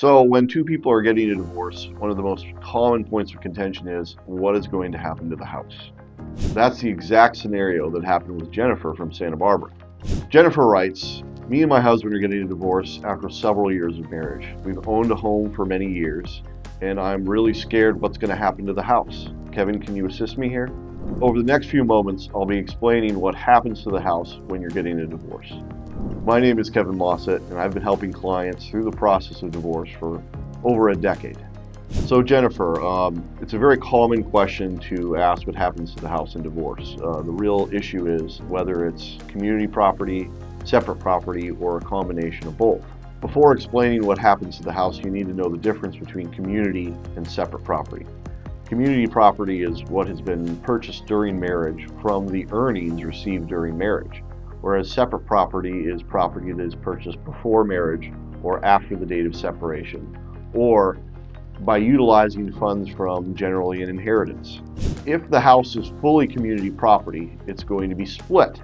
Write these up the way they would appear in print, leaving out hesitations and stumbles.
So when two people are getting a divorce, one of the most common points of contention is what is going to happen to the house. That's the exact scenario that happened with Jennifer from Santa Barbara. Jennifer writes, "Me and my husband are getting a divorce after several years of marriage. We've owned a home for many years, and I'm really scared what's going to happen to the house. Kevin, can you assist me here?" Over the next few moments, I'll be explaining what happens to the house when you're getting a divorce. My name is Kevin Mossett, and I've been helping clients through the process of divorce for over a decade. So Jennifer, it's a very common question to ask what happens to the house in divorce. The real issue is whether it's community property, separate property, or a combination of both. Before explaining what happens to the house, you need to know the difference between community and separate property. Community property is what has been purchased during marriage from the earnings received during marriage, whereas separate property is property that is purchased before marriage or after the date of separation, or by utilizing funds from generally an inheritance. If the house is fully community property, it's going to be split.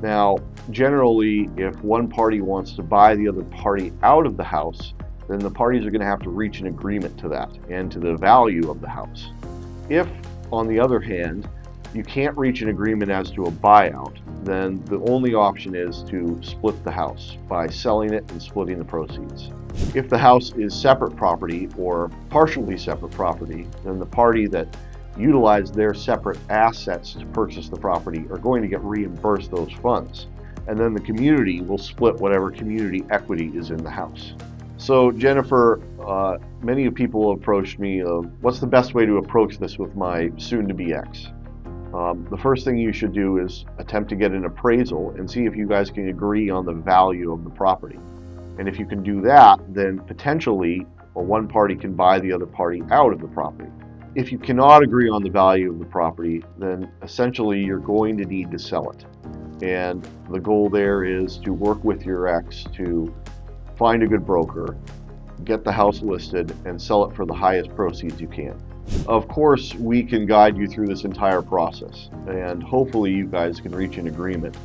Now, generally, if one party wants to buy the other party out of the house, then the parties are going to have to reach an agreement to that and to the value of the house. If, on the other hand, you can't reach an agreement as to a buyout, then the only option is to split the house by selling it and splitting the proceeds. If the house is separate property or partially separate property, then the party that utilized their separate assets to purchase the property are going to get reimbursed those funds. And then the community will split whatever community equity is in the house. So Jennifer, many people have approached me of what's the best way to approach this with my soon-to-be ex. The first thing you should do is attempt to get an appraisal and see if you guys can agree on the value of the property. And if you can do that, then potentially one party can buy the other party out of the property. If you cannot agree on the value of the property, then essentially you're going to need to sell it. And the goal there is to work with your ex to find a good broker, get the house listed, and sell it for the highest proceeds you can. Of course, we can guide you through this entire process, and hopefully you guys can reach an agreement,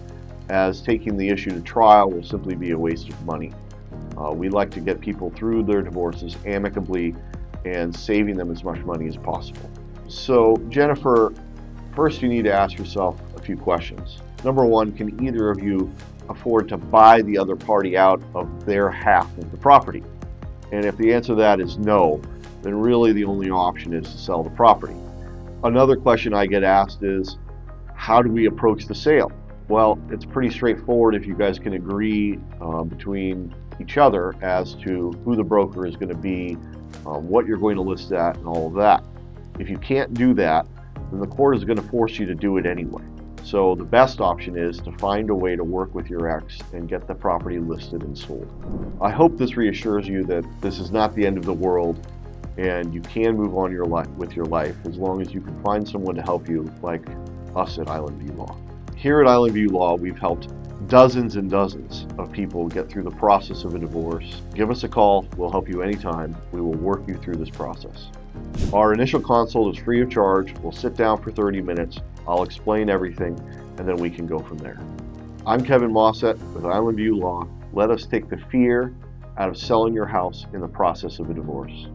as taking the issue to trial will simply be a waste of money. We like to get people through their divorces amicably and saving them as much money as possible. So, Jennifer, first you need to ask yourself a few questions. Number one, can either of you afford to buy the other party out of their half of the property? And if the answer to that is no, then really the only option is to sell the property. Another question I get asked is, how do we approach the sale? Well, it's pretty straightforward if you guys can agree between each other as to who the broker is going to be, what you're going to list at, and all of that. If you can't do that, then the court is going to force you to do it anyway. So the best option is to find a way to work with your ex and get the property listed and sold. I hope this reassures you that this is not the end of the world and you can move on with your life as long as you can find someone to help you, like us at Island View Law. Here at Island View Law, we've helped dozens and dozens of people get through the process of a divorce. Give us a call. We'll help you anytime. We will work you through this process. Our initial consult is free of charge. We'll sit down for 30 minutes. I'll explain everything, and then we can go from there. I'm Kevin Mossett with Island View Law. Let us take the fear out of selling your house in the process of a divorce.